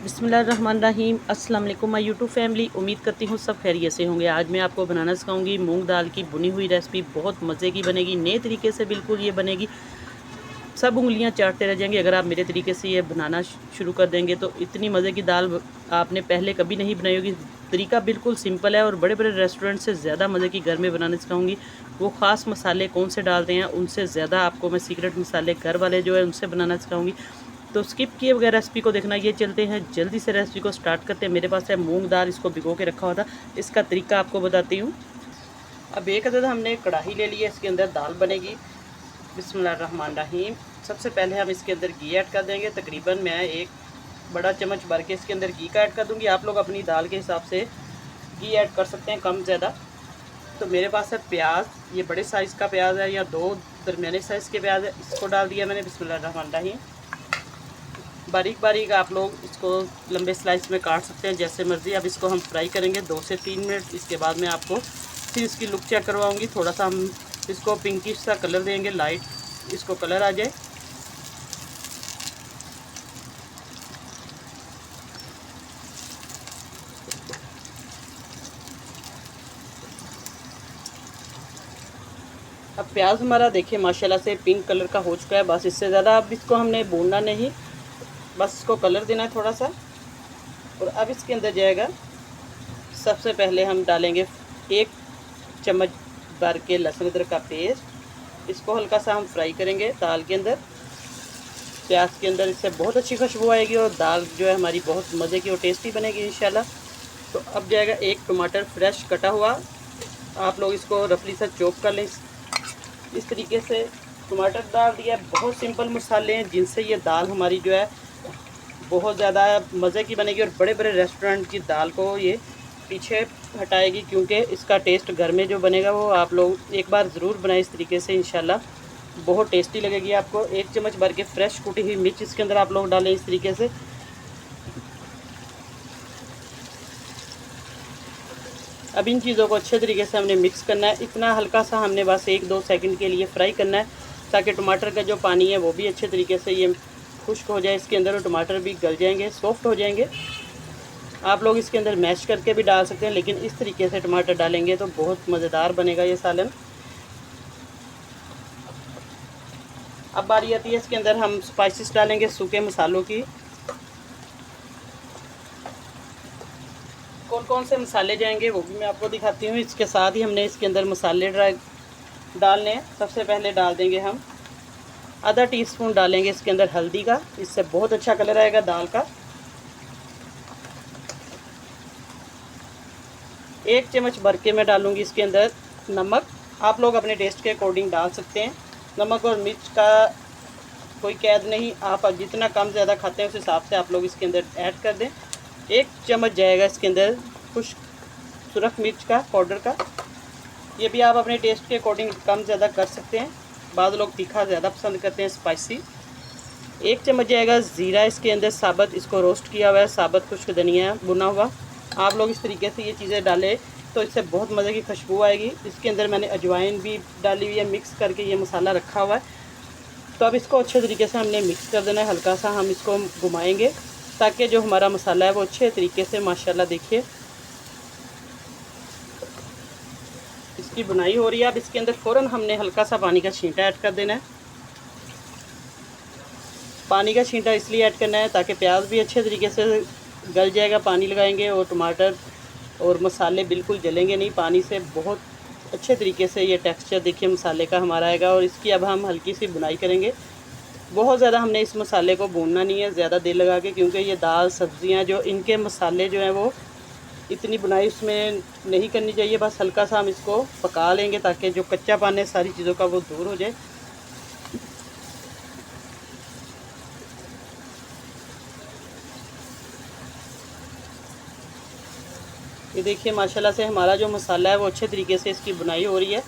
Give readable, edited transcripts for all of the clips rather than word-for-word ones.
बिस्मिल्लाहिर्रहमानिर्रहीम। अस्सलाम वालेकुम माय यूट्यूब फैमिली। उम्मीद करती हूँ सब खैरियत से होंगे। आज मैं आपको बनाना सिखाऊंगी मूंग दाल की भुनी हुई रेसिपी। बहुत मज़े की बनेगी, नए तरीके से बिल्कुल ये बनेगी। सब उंगलियां चाटते रह जाएंगे अगर आप मेरे तरीके से ये बनाना शुरू कर देंगे तो। इतनी मज़े की दाल आपने पहले कभी नहीं बनाई होगी। तरीका बिल्कुल सिंपल है और बड़े बड़े रेस्टोरेंट से ज़्यादा मज़े की घर में बनाना सिखाऊंगी। वो ख़ास मसाले कौन से डालते हैं उनसे ज़्यादा आपको मैं सीक्रेट मसाले घर वाले जो है उनसे बनाना सिखाऊंगी। तो स्किप किए बगैर रेसिपी को देखना। ये चलते हैं जल्दी से रेसिपी को स्टार्ट करते हैं। मेरे पास है मूंग दाल, इसको भिगो के रखा हुआ था। इसका तरीका आपको बताती हूँ। अब एक अदद हमने कढ़ाई ले ली है, इसके अंदर दाल बनेगी। बिस्मिल्लाहिर्रहमानिर्रहीम। सबसे पहले हम इसके अंदर घी ऐड कर देंगे। तकरीबन मैं एक बड़ा चम्मच भर के इसके अंदर घी का ऐड कर दूँगी। आप लोग अपनी दाल के हिसाब से घी ऐड कर सकते हैं, कम ज़्यादा। तो मेरे पास है प्याज, ये बड़े साइज़ का प्याज है या दो दरमियाने साइज़ के प्याज है, इसको डाल दिया मैंने। बिस्मिल्लाहिर्रहमानिर्रहीम। बारीक बारीक आप लोग इसको लंबे स्लाइस में काट सकते हैं, जैसे मर्ज़ी। अब इसको हम फ्राई करेंगे 2 से 3 मिनट। इसके बाद मैं आपको फिर इसकी लुक चेक करवाऊंगी। थोड़ा सा हम इसको पिंकिश सा कलर देंगे, लाइट इसको कलर आ जाए। अब प्याज हमारा देखिए माशाल्लाह से पिंक कलर का हो चुका है। बस इससे ज़्यादा अब इसको हमने भूनना नहीं, बस इसको कलर देना है थोड़ा सा। और अब इसके अंदर जाएगा, सबसे पहले हम डालेंगे 1 चम्मच भर के लहसुन अदरक का पेस्ट। इसको हल्का सा हम फ्राई करेंगे दाल के अंदर, प्याज के अंदर। इससे बहुत अच्छी खुशबू आएगी और दाल जो है हमारी बहुत मज़े की और टेस्टी बनेगी इंशाल्लाह। तो अब जाएगा 1 टमाटर फ्रेश कटा हुआ। आप लोग इसको रफली सा चॉप कर लें इस तरीके से। टमाटर डाल दिया। बहुत सिंपल मसाले हैं जिनसे ये दाल हमारी जो है बहुत ज़्यादा मज़े की बनेगी और बड़े बड़े रेस्टोरेंट की दाल को ये पीछे हटाएगी, क्योंकि इसका टेस्ट घर में जो बनेगा वो आप लोग एक बार ज़रूर बनाएं इस तरीके से, इंशाल्लाह बहुत टेस्टी लगेगी आपको। 1 चम्मच भर के फ्रेश कुटी हुई मिर्च इसके अंदर आप लोग डालें इस तरीके से। अब इन चीज़ों को अच्छे तरीके से हमने मिक्स करना है। इतना हल्का सा हमने बस 1-2 सेकंड के लिए फ्राई करना है, ताकि टमाटर का जो पानी है वो भी अच्छे तरीके से ये खुश्क हो जाए इसके अंदर और टमाटर भी गल जाएंगे, सॉफ्ट हो जाएंगे। आप लोग इसके अंदर मैश करके भी डाल सकते हैं, लेकिन इस तरीके से टमाटर डालेंगे तो बहुत मज़ेदार बनेगा ये सालन। अब बारी आती है इसके अंदर हम स्पाइसेस डालेंगे, सूखे मसालों की। कौन कौन से मसाले जाएंगे वो भी मैं आपको दिखाती हूँ। इसके साथ ही हमने इसके अंदर मसाले डालने हैं। सबसे पहले डाल देंगे हम आधा टीस्पून डालेंगे इसके अंदर हल्दी का, इससे बहुत अच्छा कलर आएगा दाल का। 1 चम्मच भर के मैं डालूँगी इसके अंदर नमक। आप लोग अपने टेस्ट के अकॉर्डिंग डाल सकते हैं। नमक और मिर्च का कोई कैद नहीं, आप जितना कम ज़्यादा खाते हैं उस हिसाब से आप लोग इसके अंदर ऐड कर दें। 1 चम्मच जाएगा इसके अंदर खुश्क सुरख मिर्च का पाउडर का। ये भी आप अपने टेस्ट के अकॉर्डिंग कम ज़्यादा कर सकते हैं। बाद लोग तीखा ज़्यादा पसंद करते हैं, स्पाइसी। 1 चम्मच जाएगा ज़ीरा इसके अंदर साबुत, इसको रोस्ट किया हुआ है, साबुत खुश्क धनिया भुना हुआ। आप लोग इस तरीके से ये चीज़ें डालें तो इससे बहुत मज़े की खुशबू आएगी। इसके अंदर मैंने अजवाइन भी डाली हुई है, मिक्स करके ये मसाला रखा हुआ है। तो अब इसको अच्छे तरीके से हमने मिक्स कर देना है। हल्का सा हम इसको घुमाएंगे ताकि जो हमारा मसाला है वो अच्छे तरीके से माशाल्लाह देखिए इसकी बुनाई हो रही है। अब इसके अंदर फ़ौरन हमने हल्का सा पानी का छींटा ऐड कर देना है। पानी का छींटा इसलिए ऐड करना है ताकि प्याज भी अच्छे तरीके से गल जाएगा, पानी लगाएंगे, और टमाटर और मसाले बिल्कुल जलेंगे नहीं। पानी से बहुत अच्छे तरीके से ये टेक्सचर देखिए मसाले का हमारा आएगा। और इसकी अब हम हल्की सी बुनाई करेंगे। बहुत ज़्यादा हमने इस मसाले को भूनना नहीं है ज़्यादा देर लगा के, क्योंकि ये दाल सब्ज़ियाँ जो इनके मसाले जो हैं वो इतनी बुनाई उसमें नहीं करनी चाहिए। बस हल्का सा हम इसको पका लेंगे ताकि जो कच्चापन है सारी चीज़ों का वो दूर हो जाए। ये देखिए माशाल्लाह से हमारा जो मसाला है वो अच्छे तरीके से इसकी बुनाई हो रही है।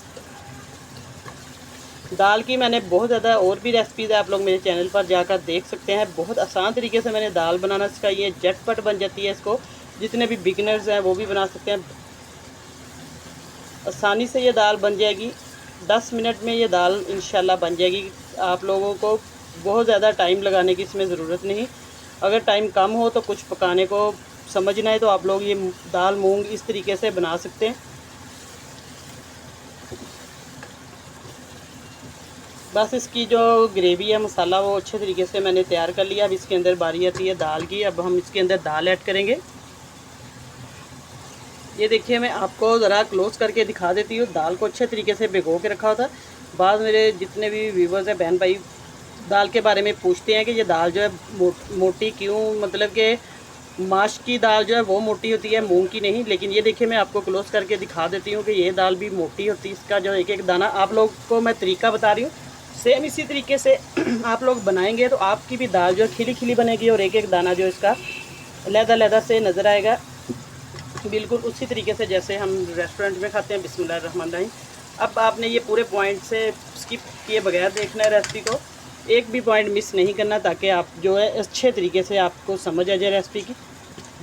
दाल की मैंने बहुत ज़्यादा और भी रेसिपीज़ है, आप लोग मेरे चैनल पर जाकर देख सकते हैं। बहुत आसान तरीके से मैंने दाल बनाना सिखाई है, झटपट बन जाती है। इसको जितने भी बिगनर्स हैं वो भी बना सकते हैं, आसानी से ये दाल बन जाएगी। 10 मिनट में ये दाल इंशाल्लाह बन जाएगी। आप लोगों को बहुत ज़्यादा टाइम लगाने की इसमें ज़रूरत नहीं। अगर टाइम कम हो तो कुछ पकाने को समझना है तो आप लोग ये दाल मूंग इस तरीके से बना सकते हैं। बस इसकी जो ग्रेवी है मसाला वो अच्छे तरीके से मैंने तैयार कर लिया। अब इसके अंदर बारी आती है दाल की। अब हम इसके अंदर दाल ऐड करेंगे। ये देखिए मैं आपको ज़रा क्लोज़ करके दिखा देती हूँ। दाल को अच्छे तरीके से भिगो के रखा होता। बाद मेरे जितने भी व्यूवर्स हैं बहन भाई दाल के बारे में पूछते हैं कि ये दाल जो है मोटी क्यों, मतलब कि माश की दाल जो है वो मोटी होती है, मूंग की नहीं। लेकिन ये देखिए मैं आपको क्लोज़ करके दिखा देती हूँ कि ये दाल भी मोटी होती है। इसका जो एक एक दाना आप लोग को मैं तरीका बता रही हूँ, सेम इसी तरीके से आप लोग बनाएंगे तो आपकी भी दाल जो है खिली खिली बनेगी और एक एक दाना जो इसका लहदा लहदा से नज़र आएगा, बिल्कुल उसी तरीके से जैसे हम रेस्टोरेंट में खाते हैं। बिस्मिल्लाहिर्रहमानिर्रहीम। अब आपने ये पूरे पॉइंट से स्किप किए बगैर देखना है रेसिपी को, एक भी पॉइंट मिस नहीं करना, ताकि आप जो है अच्छे तरीके से आपको समझ आ जाए रेसिपी की।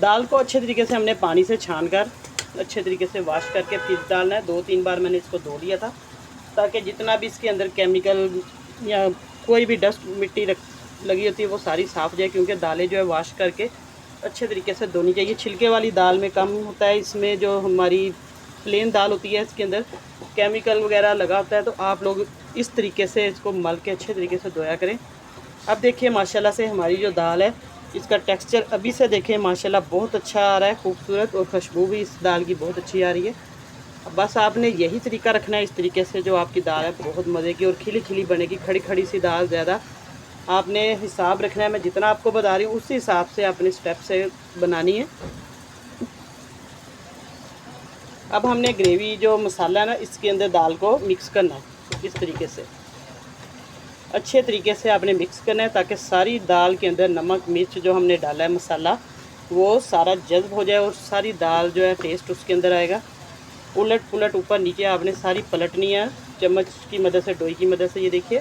दाल को अच्छे तरीके से हमने पानी से छान कर अच्छे तरीके से वॉश करके फिर डालना है। 2-3 बार मैंने इसको धो लिया था, ताकि जितना भी इसके अंदर केमिकल या कोई भी डस्ट मिट्टी लगी होती है वो सारी साफ़ हो जाए, क्योंकि दालें जो है वॉश करके अच्छे तरीके से धोनी चाहिए। छिलके वाली दाल में कम होता है, इसमें जो हमारी प्लेन दाल होती है इसके अंदर केमिकल वगैरह लगा होता है। तो आप लोग इस तरीके से इसको मल के अच्छे तरीके से धोया करें। अब देखिए माशाल्लाह से हमारी जो दाल है इसका टेक्सचर अभी से देखें माशाल्लाह बहुत अच्छा आ रहा है, खूबसूरत, और खुशबू भी इस दाल की बहुत अच्छी आ रही है। अब बस आपने यही तरीका रखना है, इस तरीके से जो आपकी दाल है बहुत मज़े की और खिली खिली बनेगी। खड़ी खड़ी सी दाल ज़्यादा आपने हिसाब रखना है। मैं जितना आपको बता रही हूँ उसी हिसाब से अपने स्टेप से बनानी है। अब हमने ग्रेवी जो मसाला है ना इसके अंदर दाल को मिक्स करना है। इस तरीके से अच्छे तरीके से आपने मिक्स करना है, ताकि सारी दाल के अंदर नमक मिर्च जो हमने डाला है मसाला वो सारा जज्ब हो जाए और सारी दाल जो है टेस्ट उसके अंदर आएगा। उलट पुलट ऊपर नीचे आपने सारी पलटनी है चम्मच की मदद से, डोई की मदद से। ये देखिए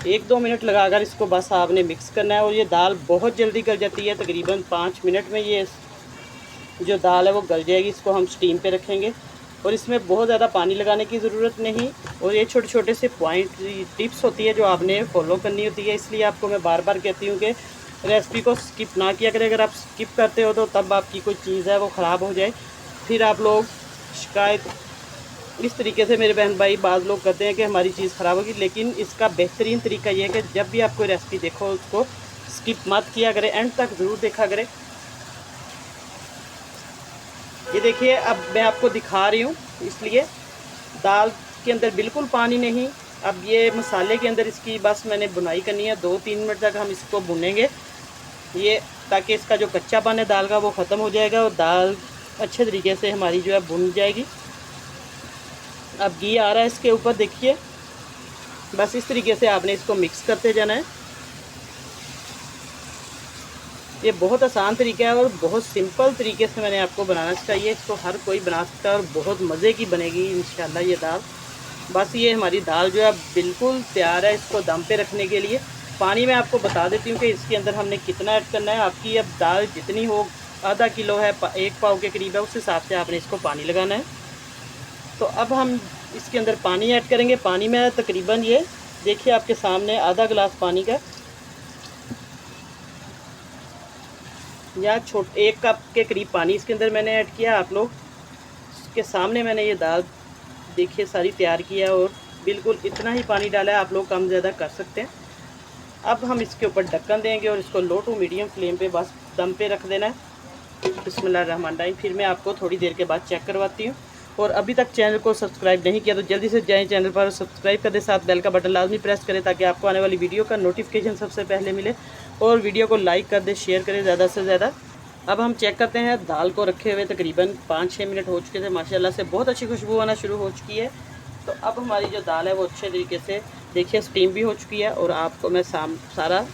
1-2 मिनट लगाकर इसको बस आपने मिक्स करना है। और ये दाल बहुत जल्दी गल जाती है, तकरीबन 5 मिनट में ये जो दाल है वो गल जाएगी। इसको हम स्टीम पे रखेंगे और इसमें बहुत ज़्यादा पानी लगाने की ज़रूरत नहीं। और ये छोटे छोटे से पॉइंट टिप्स होती है जो आपने फॉलो करनी होती है, इसलिए आपको मैं बार बार कहती हूँ कि रेसिपी को स्किप ना किया करें। अगर आप स्किप करते हो तो तब आपकी कोई चीज़ है वो ख़राब हो जाए, फिर आप लोग शिकायत इस तरीके से मेरे बहन भाई बाज़ लोग कहते हैं कि हमारी चीज़ ख़राब होगी। लेकिन इसका बेहतरीन तरीका ये है कि जब भी आप कोई रेसिपी देखो उसको स्किप मत किया करें, एंड तक ज़रूर देखा करें। ये देखिए अब मैं आपको दिखा रही हूँ, इसलिए दाल के अंदर बिल्कुल पानी नहीं। अब ये मसाले के अंदर इसकी बस मैंने बुनाई करनी है। 2-3 मिनट तक हम इसको भुनेंगे ये, ताकि इसका जो कच्चापन है दाल का वो ख़त्म हो जाएगा और दाल अच्छे तरीके से हमारी जो है भुन जाएगी। अब घी आ रहा है इसके ऊपर, देखिए बस इस तरीके से आपने इसको मिक्स करते जाना है। ये बहुत आसान तरीका है और बहुत सिंपल तरीके से मैंने आपको बनाना सिखाई है। इसको हर कोई बना सकता है और बहुत मज़े की बनेगी इंशाल्लाह ये दाल। बस ये हमारी दाल जो है बिल्कुल तैयार है इसको दम पे रखने के लिए। पानी मैं आपको बता देती हूँ कि इसके अंदर हमने कितना ऐड करना है। आपकी अब दाल जितनी हो, आधा किलो है, 1 पाव के करीब है, उस हिसाब से आपने इसको पानी लगाना है। तो अब हम इसके अंदर पानी ऐड करेंगे। पानी में तकरीबन ये देखिए आपके सामने आधा गिलास पानी का या 1 कप के करीब पानी इसके अंदर मैंने ऐड किया। आप लोग के सामने मैंने ये दाल देखिए सारी तैयार किया और बिल्कुल इतना ही पानी डाला है, आप लोग कम ज़्यादा कर सकते हैं। अब हम इसके ऊपर ढक्कन देंगे और इसको लो टू मीडियम फ्लेम पे बस दम पे रख देना है। बिस्मिल्लाहिर्रहमानिर्रहीम। फिर मैं आपको थोड़ी देर के बाद चेक करवाती हूँ। और अभी तक चैनल को सब्सक्राइब नहीं किया तो जल्दी से जाएं चैनल पर, सब्सक्राइब कर दें, साथ बेल का बटन लाजमी प्रेस करें ताकि आपको आने वाली वीडियो का नोटिफिकेशन सबसे पहले मिले। और वीडियो को लाइक कर दें, शेयर करें ज़्यादा से ज़्यादा। अब हम चेक करते हैं, दाल को रखे हुए तकरीबन 5-6 मिनट हो चुके थे, माशाल्लाह से बहुत अच्छी खुशबू आना शुरू हो चुकी है। तो अब हमारी जो दाल है वो अच्छे तरीके से देखिए स्टीम भी हो चुकी है और आपको मैं सारा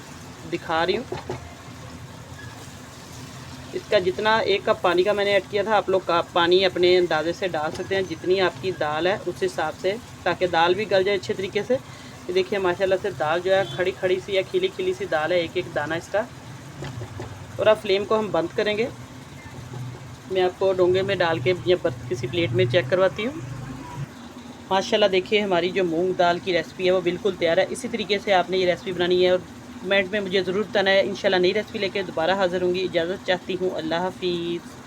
दिखा रही हूँ। इसका जितना 1 कप पानी का मैंने ऐड किया था, आप लोग का पानी अपने अंदाजे से डाल सकते हैं जितनी आपकी दाल है उस हिसाब से, ताकि दाल भी गल जाए अच्छे तरीके से। ये देखिए माशाल्लाह से दाल जो है खड़ी खड़ी सी या खिली खिली सी दाल है, एक एक दाना इसका। और अब फ्लेम को हम बंद करेंगे। मैं आपको डोंगे में डाल के या किसी प्लेट में चेक करवाती हूँ। माशाल्लाह देखिए हमारी जो मूंग दाल की रेसिपी है वो बिल्कुल तैयार है। इसी तरीके से आपने ये रेसिपी बनानी है और कमेंट में मुझे ज़रूर बताना है। इंशाल्लाह नई रेसिपी लेकर दोबारा हाज़िर होंगी। इजाज़त चाहती हूँ। अल्लाह हाफ़िज़।